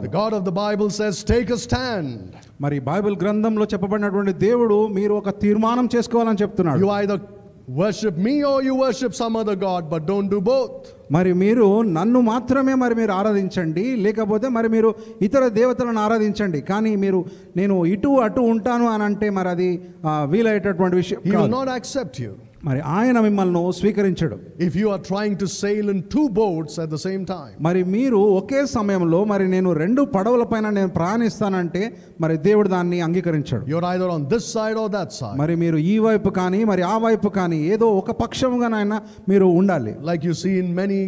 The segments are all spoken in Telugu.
The God of the Bible says, take a stand. మరి బైబిల్ గ్రంథంలో చెప్పబడినటువంటి దేవుడు మీరు ఒక తీర్మానం చేసుకోవాలని చెప్తున్నాడు. You either worship me or you worship some other god, but don't do both. మరి మీరు నన్ను మాత్రమే మీరు ఆరాధించండి, లేకపోతే మరి మీరు ఇతర దేవతలను ఆరాధించండి. కానీ మీరు నేను ఇటు అటు ఉంటాను అని అంటే మరి అది వీలయ్యేటటువంటి విషయం కాదు. He will not accept you. మరి ఆయన మిమ్మల్ని స్వీకరించడు. If you are trying to sail in two boats at the same time. మరి మీరు ఒకే సమయంలో మరి నేను రెండు పడవలపైన నేను ప్రయాణిస్తానంటే మరి దేవుడు దాన్ని అంగీకరించాడు. You're either on this side or that side. మరి మీరు ఈ వైపు కానీ మరి ఆ వైపు కానీ ఏదో ఒక పక్షంగానైనా మీరు ఉండాలి. Like you see in many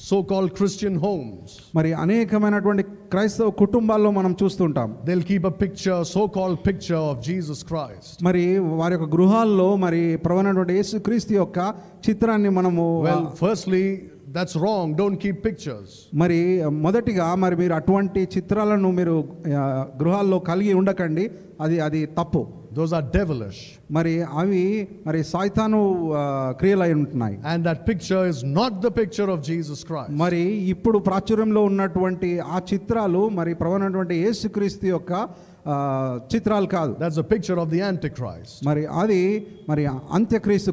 so-called Christian homes. మరి అనేకమైనటువంటి క్రైస్తవ కుటుంబాల్లో మనం చూస్తుంటాం. They'll keep a picture, so-called picture of Jesus Christ. మరి వారి యొక్క గృహాల్లో మరి ప్రభువైనటువంటి యేసుక్రీస్తు యొక్క చిత్రాన్ని మనము Well, firstly, that's wrong. Don't keep pictures. మరి మొదటిగా మరి మీరు అటువంటి చిత్రాలను మీరు గృహాల్లో కలిగి ఉండకండి. అది తప్పు. Those are devilish. మరి అవి మరి సైతాను క్రియలై ఉంటున్నాయి. And that picture is not the picture of Jesus Christ. మరి ఇప్పుడు ప్రాచుర్యంలో ఉన్నటువంటి ఆ చిత్రాలు మరి ప్రభువైనటువంటి యేసుక్రీస్తు యొక్క చిత్రాలు కాదు. That's a picture of the Antichrist. మరి అది మరి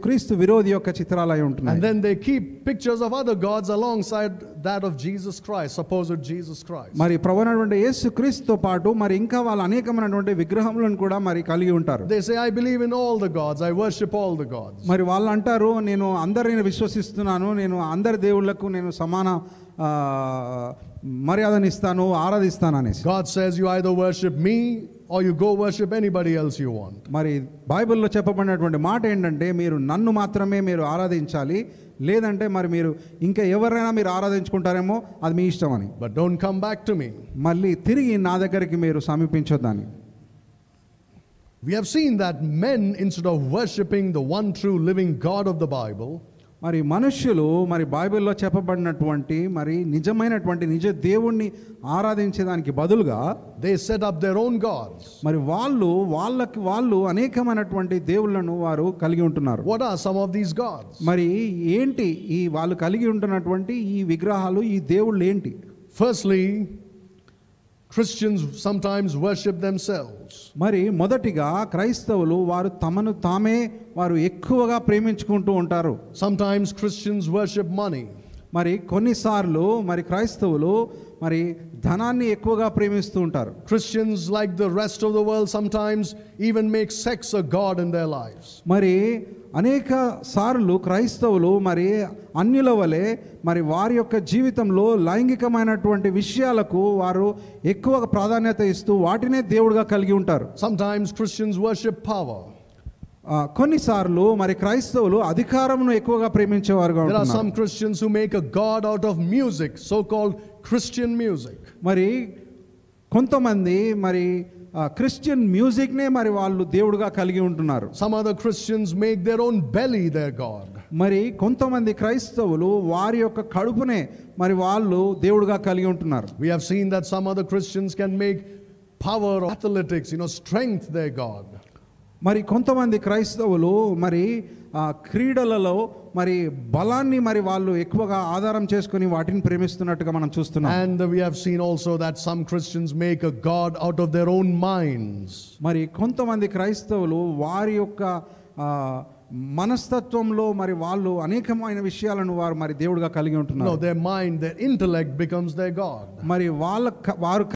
క్రీస్తు విరోధి యొక్క చిత్రాలై ఉంటున్నాయి. And then they keep pictures of other gods alongside that of Jesus Christ, supposed Jesus Christ. మరి ప్రభువైనటువంటి యేసుక్రీస్తుతో పాటు మరి ఇంకా వాళ్ళు అనేకమైనటువంటి విగ్రహములను కూడా మరి కలిగి ఉంటారు. They say, I believe in all the gods, I worship all the gods. మరి వాళ్ళు అంటారు, నేను అందరిని విశ్వసిస్తున్నాను, నేను అందరి దేవుళ్లకు నేను సమాన మర్యాదనిస్తాను, ఆరాధిస్తాను అనేసి. God says you either worship me or you go worship anybody else you want. మరి బైబిల్లో చెప్పబడినటువంటి మాట ఏంటంటే మీరు నన్ను మాత్రమే మీరు ఆరాధించాలి, లేదంటే మరి మీరు ఇంకా ఎవరైనా మీరు ఆరాధించుకుంటారేమో అది మీ ఇష్టం అని. But don't come back to me. మళ్ళీ తిరిగి నా దగ్గరికి మీరు సమీపించొద్దని. We have seen that men, instead of worshiping the one true living God of the Bible, మరి మనుష్యులు మరి బైబిల్లో చెప్పబడినటువంటి మరి నిజమైనటువంటి నిజ దేవుణ్ణి ఆరాధించేదానికి బదులుగా they set up their own gods. మరి వాళ్ళు అనేకమైనటువంటి దేవుళ్ళను వారు కలిగి ఉంటున్నారు. What are some of these gods? మరి ఏంటి ఈ వాళ్ళు కలిగి ఉంటున్నటువంటి ఈ విగ్రహాలు, ఈ దేవుళ్ళు ఏంటి? Firstly, Christians sometimes worship themselves. మరి మొదటిగా క్రైస్తవులు వారు తమను తామే వారు ఎక్కువగా ప్రేమించుకుంటూ ఉంటారు. Sometimes Christians worship money. మరి కొన్నిసార్లు మరి క్రైస్తవులు మరి ధనాన్ని ఎక్కువగా ప్రేమిస్తూ ఉంటారు. Christians, like the rest of the world, sometimes even make sex a god in their lives. మరి అనేక సార్లు క్రైస్తవులు మరి అన్యుల వలె మరి వారి యొక్క జీవితంలో లైంగికమైనటువంటి విషయాలకు వారు ఎక్కువ ప్రాధాన్యత ఇస్తూ వాటినే దేవుడిగా కలిగి ఉంటారు. Sometimes Christians worship power. కొన్నిసార్లు మరి క్రైస్తవులు అధికారమును ఎక్కువగా ప్రేమించేవారుగా There are ఉంటున్నారు. some Christians who make a god out of music, so-called Christian music. మరి కొంతమంది మరి క్రిస్టియన్ మ్యూజిక్నే మరి వాళ్ళు దేవుడుగా కలిగి ఉంటున్నారు. Some other Christians make their own belly their god. మరి కొంతమంది క్రైస్తవులు వారి యొక్క కడుపునే మరి వాళ్ళు దేవుడుగా కలిగి ఉంటున్నారు. We have seen that some other Christians can make power or athletics, strength their god. మరి కొంతమంది క్రైస్తవులు మరి క్రీడలలో మరి బలాన్ని మరి వాళ్ళు ఎక్కువగా ఆధారం చేసుకుని వాటిని ప్రేమిస్తున్నట్టుగా మనం చూస్తున్నాం. And we have seen also that some Christians make a god out of their own minds. మరి కొంతమంది క్రైస్తవులు వారి యొక్క మనస్తత్వంలో మరి వాళ్ళు అనేకమైన విషయాలను వారు మరి దేవుడిగా కలిగి ఉంటున్నారు. No, their mind, their intellect becomes their god. మరి వారు